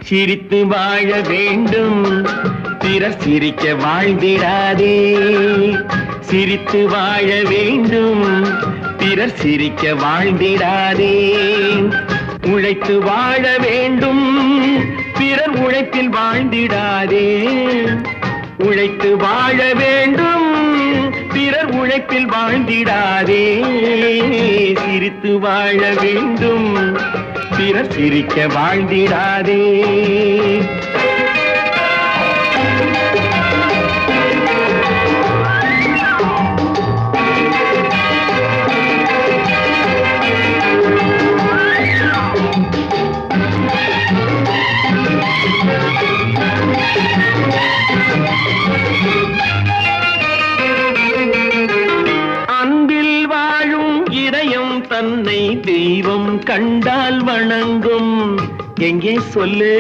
சிரித்து வாழ வேண்டும், பிறர் சிரிக்க வாழ்ந்திடாதே. சிரித்து வாழ வேண்டும், பிறர் சிரிக்க வாழ்ந்திடாதே. உழைத்து வாழ வேண்டும், பிறர் உழைப்பில் வாழ்ந்திடாதே. உழைத்து வாழ வேண்டும், பிறர் உழைப்பில் வாழ்ந்திடாதே. சிரித்து வாழ வேண்டும், பிறர் சிரிக்க வாழ்ந்திடாதே. அன்பில் வாழும் இதயம் தன்னை தெய்வம் கண்டால் வணங்கும். எங்கே சொல்லு?